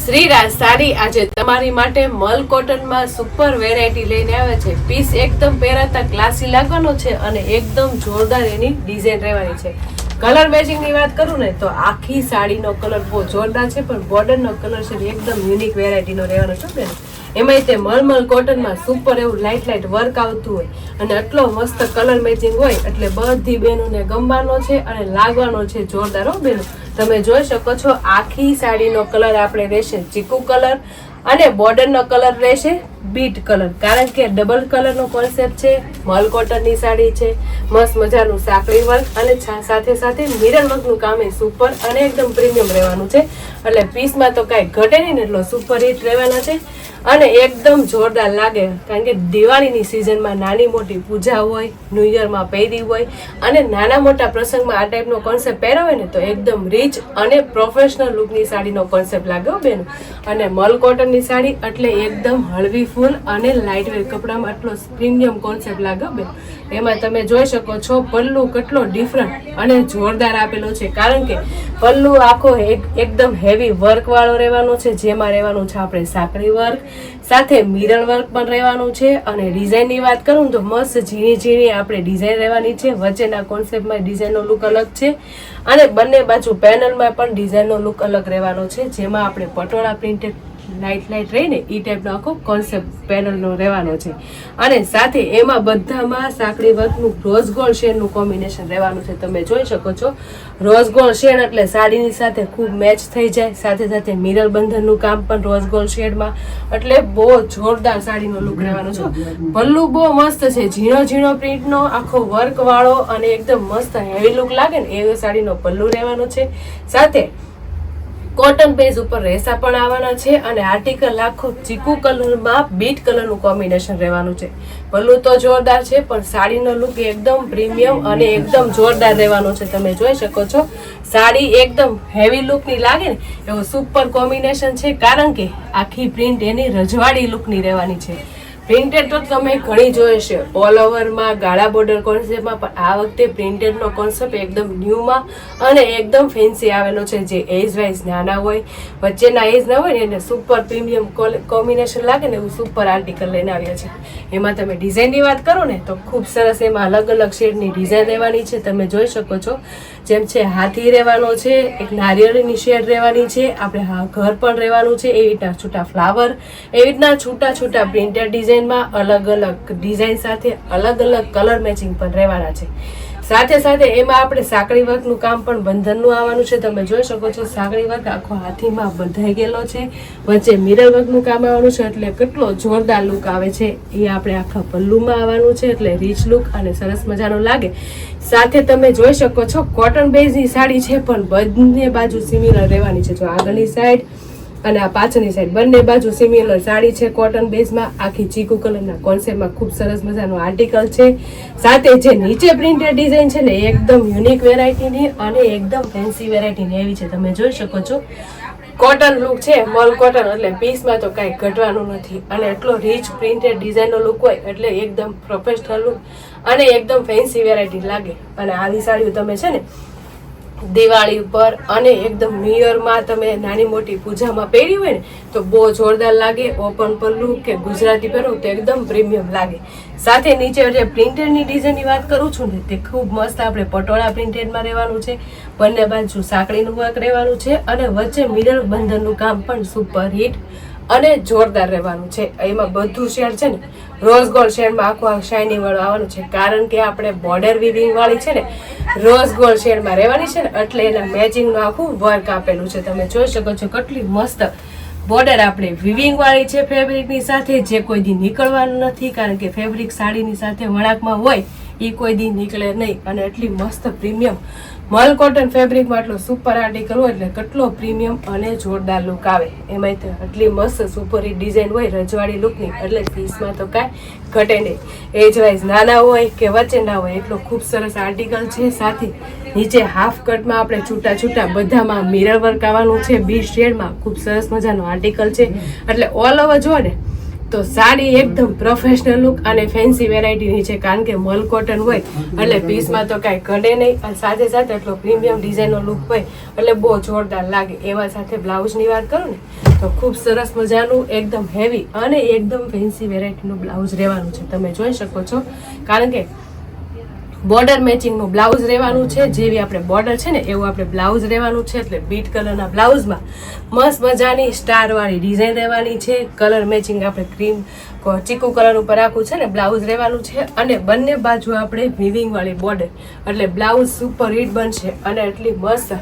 શ્રીરાજ સાડી આજે તમારી માટે મલ કોટનમાં સુપર વેરાયટી લઈને આવે છે. પીસ એકદમ પહેરાતા ક્લાસી લાગવાનો છે અને એકદમ જોરદાર એની ડિઝાઇન રહેવાની છે. કલર મેચિંગ ની વાત કરું ને તો આખી સાડીનો કલર બહુ જોરદાર છે, પણ બોર્ડરનો કલર છે એકદમ યુનિક વેરાયટીનો રહેવાનો છે ને. એમાંય તે મલમલ કોટનમાં સુપર એવું લાઇટ વર્ક આવતું હોય અને આટલો મસ્ત કલર મેચિંગ હોય એટલે બધી બહેનોને ગમવાનો છે અને લાગવાનો છે જોરદાર. હો બહેનો, તમે જોઈ શકો છો આખી સાડીનો કલર આપણે રહેશે ચીકુ કલર અને બોર્ડરનો કલર રહેશે બીટ કલર, કારણ કે ડબલ કલરનો કોન્સેપ્ટ છે. મલ કોટનની સાડી છે, મસ્ત મજાનું સાંકળી વર્ક અને સાથે સાથે મિરર વર્કનું કામ એ સુપર અને એકદમ પ્રીમિયમ રહેવાનું છે. એટલે પીસમાં તો કાંઈ ઘટે નહીં ને, એટલો સુપર હિટ રહેવાના છે અને એકદમ જોરદાર લાગે. કારણ કે દિવાળીની સિઝનમાં નાની મોટી પૂજા હોય, ન્યૂ યરમાં પહેરી હોય અને નાના મોટા પ્રસંગમાં આ ટાઈપનો કોન્સેપ્ટ પહેરાવે ને તો એકદમ રીચ અને પ્રોફેશનલ લુકની સાડીનો કોન્સેપ્ટ લાગે બેન. અને મલ કોટનની સાડી એટલે એકદમ હળવી ફૂલ અને લાઇટ વેટ કપડામાં આટલો પ્રીમિયમ કોન્સેપ્ટ લાગે બેન. એમાં તમે જોઈ શકો છો પલ્લુ કેટલો ડિફરન્ટ અને જોરદાર આપેલો છે, કારણ કે પલ્લુ આખો એકદમ હેવી વર્ક વાળો રહેવાનો છે, જેમાં રહેવાનું છે આપણે સાંકળી વર્ક સાથે મિરર વર્ક પણ રહેવાનું છે. અને ડિઝાઇનની વાત કરું તો મસ્ત ઝીણી ઝીણી આપણે ડિઝાઇન રહેવાની છે. વચ્ચેના કોન્સેપ્ટમાં ડિઝાઇનનો લુક અલગ છે અને બંને બાજુ પેનલમાં પણ ડિઝાઇનનો લુક અલગ રહેવાનો છે, જેમાં આપણે પટોળા પ્રિન્ટેડ લાઇટ રહીને એ ટાઈપનો આખો કોન્સેપ્ટ પેનલનો રહેવાનો છે. અને સાથે એમાં બધામાં સાંકળી વર્કનું રોઝ ગોલ્ડ શેડનું કોમ્બિનેશન રહેવાનું છે. તમે જોઈ શકો છો રોઝ ગોલ્ડ શેડ એટલે સાડીની સાથે ખૂબ મેચ થઈ જાય. સાથે સાથે મિરર બંધનનું કામ પણ રોઝ ગોલ્ડ શેડમાં, એટલે બહુ જોરદાર સાડીનો લુક રહેવાનો છે. પલ્લુ બહુ મસ્ત છે, ઝીણો ઝીણો પ્રિન્ટનો આખો વર્ક વાળો અને એકદમ મસ્ત હેવી લુક લાગે ને એવો સાડીનો પલ્લુ રહેવાનો છે. સાથે કોટન બેઝ ઉપર રેસા પણ આવવાના છે અને આર્ટિકલ આખો ચીકુ કલરમાં બીટ કલરનું કોમ્બિનેશન રહેવાનું છે. પલ્લુ તો જોરદાર છે, પણ સાડીનો લુક એકદમ પ્રીમિયમ અને એકદમ જોરદાર રહેવાનો છે. તમે જોઈ શકો છો સાડી એકદમ હેવી લુકની લાગે ને એવું સુપર કોમ્બિનેશન છે, કારણ કે આખી પ્રિન્ટ એની રજવાડી લુકની રહેવાની છે. પ્રિન્ટેડ તો તમે ઘણી જોઈ છે ઓલ ઓવરમાં ગાળા બોર્ડર કોન્સેપ્ટમાં, પણ આ વખતે પ્રિન્ટેડનો કોન્સેપ્ટ એકદમ ન્યૂમાં અને એકદમ ફેન્સી આવેલો છે. જે એજ વાઇઝ નાના હોય, વચ્ચેના એજ ના હોય ને એને સુપર પ્રીમિયમ કોમ્બિનેશન લાગે ને એવું સુપર આર્ટિકલ લઈને આવ્યા છે. એમાં તમે ડિઝાઇનની વાત કરો ને તો ખૂબ સરસ એમાં અલગ અલગ શેડની ડિઝાઇન રહેવાની છે. તમે જોઈ શકો છો જેમ છે હાથી રહેવાનો છે, એક નારિયેળની શેડ રહેવાની છે, આપણે ઘર પણ રહેવાનું છે, એવી રીતના છૂટા ફ્લાવર, એવી રીતના છૂટા છૂટા પ્રિન્ટેડ ડિઝાઇનમાં અલગ અલગ ડિઝાઇન સાથે અલગ અલગ કલર મેચિંગ પણ રહેવાના છે. સાથે સાથે એમાં આપણે સાંકળી વર્કનું કામ પણ બંધનનું આવવાનું છે. તમે જોઈ શકો છો સાંકળી વર્ક આખો હાથીમાં બંધાઈ ગયેલો છે, વચ્ચે મિરર વર્કનું કામ આવવાનું છે, એટલે કેટલો જોરદાર લુક આવે છે. એ આપણે આખા પલ્લુમાં આવવાનું છે, એટલે રીચ લુક અને સરસ મજાનો લાગે. સાથે તમે જોઈ શકો છો કોટન બેઝની સાડી છે, પણ બંને બાજુ સિમિલર રહેવાની છે. જો આગળની સાઈડ અને આ પાછળની સાઈડ બંને બાજુ સિમિલર સાડી છે કોટન બેઝમાં, આખી ચીકુ કલરના કોન્સેપ્ટમાં ખૂબ સરસ મજાનું આર્ટિકલ છે. સાથે જે નીચે પ્રિન્ટેડ ડિઝાઇન છે ને એકદમ યુનિક વેરાયટીની અને એકદમ ફેન્સી વેરાયટીની એવી છે. તમે જોઈ શકો છો કોટન લુક છે, મલ કોટન એટલે પીસમાં તો કાંઈ ઘટવાનું નથી અને એટલો રીચ પ્રિન્ટેડ ડિઝાઇનનો લુક હોય એટલે એકદમ પ્રોફેશનલ લુક અને એકદમ ફેન્સી વેરાયટી લાગે. અને આવી સાડીઓ તમે છે ને દિવાળી ઉપર અને એકદમ ન્યૂ યરમાં તમે નાની મોટી પૂજામાં પહેરી હોય ને તો બહુ જોરદાર લાગે. ઓપન પલ્લુ કે ગુજરાતી પહેરો તો એકદમ પ્રીમિયમ લાગે. સાથે નીચે જે પ્રિન્ટેડની ડિઝાઇનની વાત કરું છું ને તે ખૂબ મસ્ત આપણે પટોળા પ્રિન્ટેડમાં રહેવાનું છે, બંને બાજુ સાંકળીનું વર્ક રહેવાનું છે અને વચ્ચે મિરર બંધનનું કામ પણ સુપર હિટ અને જોરદાર રહેવાનું છે. એમાં બધું શેડ છે ને રોઝ ગોલ્ડ શેડમાં આખું શાઇનિંગ વાળું આવવાનું છે, કારણ કે આપણે બોર્ડર વિવિંગ વાળી છે ને રોઝ ગોલ્ડ શેડમાં રહેવાની છે ને એટલે એના મેચિંગનું આખું વર્ક આપેલું છે. તમે જોઈ શકો છો કેટલી મસ્ત બોર્ડર આપણે વિવિંગ વાળી છે ફેબ્રિકની સાથે, જે કોઈ દી નીકળવાનું નથી, કારણ કે ફેબ્રિક સાડીની સાથે વણાકમાં હોય એ કોઈ દી નીકળે નહીં. અને એટલી મસ્ત પ્રીમિયમ મલ કોટન ફેબ્રિકમાં આટલો સુપર આર્ટિકલ હોય એટલે કેટલો પ્રીમિયમ અને જોરદાર લુક આવે. એમાં આટલી મસ્ત સુપર હિટ ડિઝાઇન હોય રજવાડી લુકની, એટલે પીસમાં તો કાંઈ ઘટે નહીં. એજ વાઇઝ નાના હોય કે વચ્ચે ના હોય એટલો ખૂબ સરસ આર્ટિકલ છે. સાથે નીચે હાફ કટમાં આપણે છૂટા છૂટા બધામાં મિરર વર્ક આવવાનું છે, બી શેડમાં ખૂબ સરસ મજાનો આર્ટિકલ છે. એટલે ઓલ ઓવર જો ને તો સાડી એકદમ પ્રોફેશનલ લુક અને ફેન્સી વેરાયટીની છે, કારણ કે મલ કોટન હોય એટલે પીસમાં તો કાંઈ ઘટે નહીં, અને સાથે સાથે એટલો પ્રીમિયમ ડિઝાઇનનો લુક હોય એટલે બહુ જોરદાર લાગે. એમાં સાથે બ્લાઉઝની વાત કરું ને તો ખૂબ સરસ મજાનું એકદમ હેવી અને એકદમ ફેન્સી વેરાયટીનું બ્લાઉઝ રહેવાનું છે, તમે જોઈ શકો છો. કારણ કે બોર્ડર મેચિંગનું બ્લાઉઝ રહેવાનું છે, જેવી આપણે બોર્ડર છે ને એવું આપણે બ્લાઉઝ રહેવાનું છે. એટલે બીટ કલરના બ્લાઉઝમાં મસ્ત મજાની સ્ટારવાળી ડિઝાઇન રહેવાની છે. કલર મેચિંગ આપણે ક્રીમ ચીકુ કલર ઉપર આખું છે ને બ્લાઉઝ રહેવાનું છે, અને બંને બાજુ આપણે વિવિંગ વાળી બોર્ડર, એટલે બ્લાઉઝ સુપર હિટ બનશે. અને એટલી મસ્ત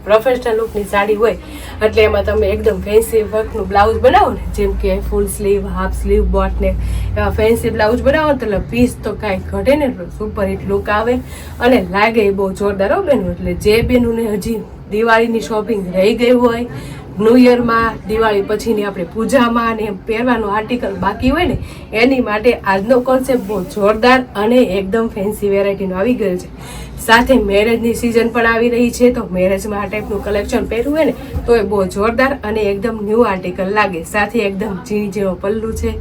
પ્રોફેશનલ લુકની સાડી હોય એટલે એમાં તમે એકદમ ફેન્સી વર્કનું બ્લાઉઝ બનાવો ને, જેમ કે full sleeve, half sleeve, boat ને એવા ફેન્સી બ્લાઉઝ બનાવો તો એટલે પીસ તો કાંઈ ઘટે ને, એટલું સુપર હિટ લુક આવે અને લાગે એ બહુ જોરદાર હો બેનું. એટલે જે બેનુંને હજી દિવાળીની શોપિંગ રહી ગઈ હોય, ન્યૂ યરમાં, દિવાળી પછીની આપણે પૂજામાં ને પહેરવાનું આર્ટિકલ બાકી હોય ને, એની માટે આજનો કોન્સેપ્ટ બહુ જોરદાર અને એકદમ ફેન્સી વેરાયટીનો આવી ગયો છે. સાથે મેરેજની સિઝન પણ આવી રહી છે, તો મેરેજમાં આ ટાઈપનું કલેક્શન પહેરવું હોય ને તો એ બહુ જોરદાર અને એકદમ ન્યૂ આર્ટિકલ લાગે. સાથે એકદમ ઝીણી ઝીણો પલ્લુ છે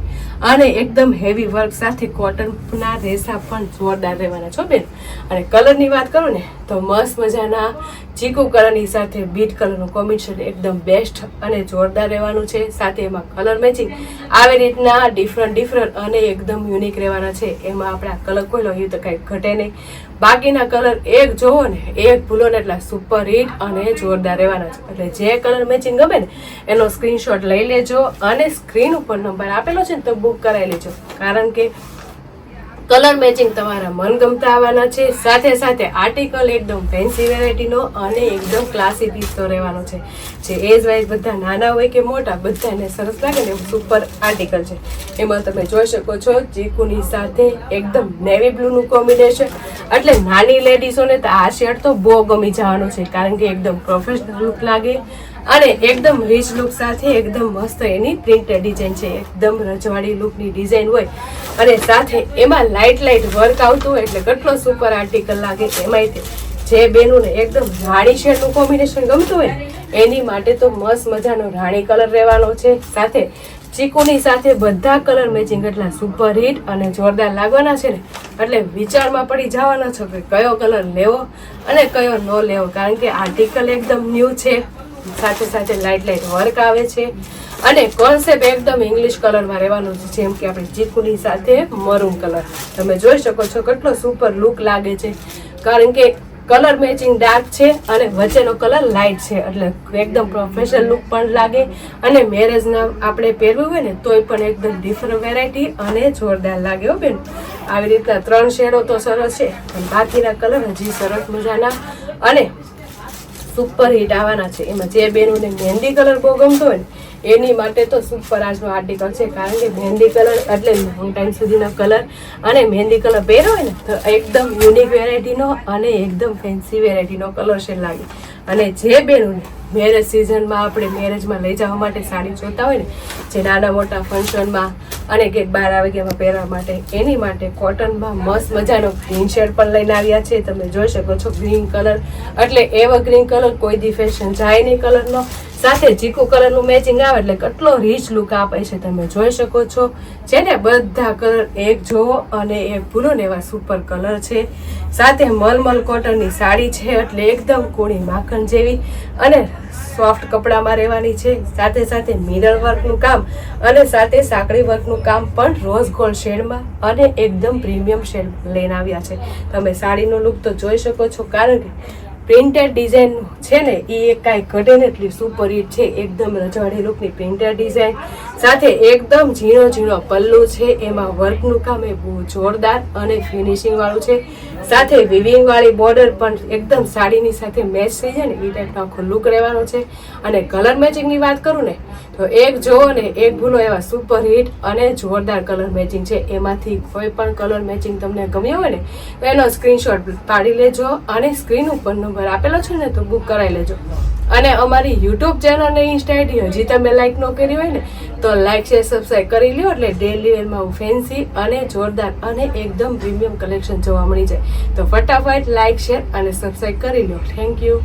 અને એકદમ હેવી વર્ક સાથે કોટનના રેસા પણ જોરદાર રહેવાના છો બેન. અને કલરની વાત કરું ને તો મસ્ત મજાના ચીકુ કલરની સાથે બીટ કલરનું કોમ્બિનેશન એકદમ બેસ્ટ અને જોરદાર રહેવાનું છે. સાથે એમાં કલર મેચિંગ આવી રીતના ડિફરન્ટ અને એકદમ યુનિક રહેવાના છે. એમાં આપણા કલર કોઈ લો તો કાંઈ ઘટે નહીં. બાકીના કલર એક જોવો ને એક ભૂલો ને એટલા સુપર હિટ અને જોરદાર રહેવાના છે. એટલે જે કલર મેચિંગ ગમે ને એનો સ્ક્રીનશોટ લઈ લેજો, અને સ્ક્રીન ઉપર નંબર આપેલો છે ને તો બુક કરાવી લેજો, કારણ કે કલર મેચિંગ તમારા મનગમતા આવવાના છે. સાથે સાથે આર્ટિકલ એકદમ ફેન્સી વેરાયટીનો અને એકદમ ક્લાસી પીસ તો રહેવાનો છે, જે એજ વાઇઝ બધા નાના હોય કે મોટા બધાને સરસ લાગે ને એવું સુપર આર્ટિકલ છે. એમાં તમે જોઈ શકો છો ચીકુની સાથે એકદમ નેવી બ્લુનું કોમ્બિનેશન, એટલે નાની લેડીઝોને તો આ શેડ તો બહુ ગમી જવાનું છે, કારણ કે એકદમ પ્રોફેશનલ લુક લાગે અને એકદમ રીચ લુક સાથે એકદમ મસ્ત એની પ્રિન્ટેડ ડિઝાઇન છે. એકદમ રજવાડી લુકની ડિઝાઇન હોય અને સાથે એમાં લાઇટ વર્ક આવતું હોય એટલે કેટલો સુપર આર્ટિકલ લાગે. એમાંય જે બેનુંને એકદમ રાણી શેડનું કોમ્બિનેશન ગમતું હોય એની માટે તો મસ્ત મજાનો રાણી કલર રહેવાનો છે. સાથે ચીકુની સાથે બધા કલર મેચિંગ એટલા સુપર હિટ અને જોરદાર લાગવાના છે ને, એટલે વિચારમાં પડી જવાનો છો કે કયો કલર લેવો અને કયો ન લેવો, કારણ કે આર્ટિકલ એકદમ ન્યૂ છે. સાથે સાથે લાઇટ વર્ક આવે છે અને કોન્સેપ્ટ એકદમ ઇંગ્લિશ કલરમાં રહેવાનું છે, જેમ કે આપણે ચીકુની સાથે મરૂન કલર તમે જોઈ શકો છો કેટલો સુપર લુક લાગે છે. કારણ કે કલર મેચિંગ ડાર્ક છે અને વચ્ચેનો કલર લાઇટ છે, એટલે એકદમ પ્રોફેશનલ લુક પણ લાગે. અને મેરેજના આપણે પહેરવું હોય ને તોય પણ એકદમ ડિફરન્ટ વેરાયટી અને જોરદાર લાગે હો બેન. આવી રીતના 3 શેડો તો સરસ છે, પણ બાકીના કલર હજી સરસ મજાના અને સુપર હિટ આવવાના છે. એમાં જે બેનોને મહેંદી કલર બહુ ગમતો હોય ને એની માટે તો સુપર આજનો આર્ટિકલ છે, કારણ કે મહેંદી કલર એટલે લોંગ ટાઈમ સુધીનો કલર, અને મહેંદી કલર પહેરો હોય ને તો એકદમ યુનિક વેરાયટીનો અને એકદમ ફેન્સી વેરાયટીનો કલર છે લાગે. અને જે બેનોને મેરેજ સિઝનમાં આપણે મેરેજમાં લઈ જવા માટે સાડી જોતા હોય ને, જે નાના મોટા ફંક્શનમાં અને કે બહાર આવે કે એમાં પહેરવા માટે, એની માટે કોટનમાં મસ્ત મજાનો ગ્રીન શેડ પણ લઈને આવ્યા છે. તમે જોઈ શકો છો ગ્રીન કલર, એટલે એવો ગ્રીન કલર કોઈ દી ફેશન જાય નહીં કલરનો. સાથે ચીકુ કલરનું મેચિંગ આવે એટલે કેટલો રીચ લુક આપે છે, તમે જોઈ શકો છો. છે ને બધા કલર એક જોવો અને એક ભૂલો ને એવા સુપર કલર છે. સાથે મલમલ કોટનની સાડી છે, એટલે એકદમ કૂણી માખણ જેવી અને સોફ્ટ કપડામાં રહેવાની છે. સાથે સાથે મિરર વર્કનું કામ અને સાથે સાંકળી વર્કનું કામ પણ રોઝ ગોલ્ડ શેડમાં અને એકદમ પ્રીમિયમ શેડ લઈને આવ્યા છે. તમે સાડીનો લુક તો જોઈ શકો છો, કારણ કે પ્રિન્ટેડ ડિઝાઇન છે ને એ કાંઈ ઘટે ને એટલી સુપર હિટ છે. એકદમ રજવાડી લુકની પ્રિન્ટેડ ડિઝાઇન સાથે એકદમ ઝીણો ઝીણો પલ્લુ છે, એમાં વર્કનું કામ એ બહુ જોરદાર અને ફિનિશિંગ વાળું છે. સાથે વિવિંગ વાળી બોર્ડર પણ એકદમ સાડીની સાથે મેચ થઈ જાય ને એ ટાઈપનો આખો લુક રહેવાનો છે. અને કલર મેચિંગની વાત કરું ને તો એક જોવો ને એક ભૂલો એવા સુપર હિટ અને જોરદાર કલર મેચિંગ છે. એમાંથી કોઈ પણ કલર મેચિંગ તમને ગમ્યો હોય ને તો એનો સ્ક્રીનશોટ પાડી લેજો, અને સ્ક્રીન ઉપર નંબર આપેલો છે ને તો બુક કરાવી લેજો. અને અમારી યુટ્યુબ ચેનલ અને ઇન્સ્ટા આઈડી હજી તમે લાઈક ન કરી હોય ને તો લાઈક શેર સબસ્ક્રાઈબ કરી લ્યો, એટલે ડેલી વેરમાં ફેન્સી અને જોરદાર અને એકદમ પ્રીમિયમ કલેક્શન જોવા મળી જાય. તો ફટાફટ લાઈક શેર અને સબસ્ક્રાઈબ કરી લો. Thank you.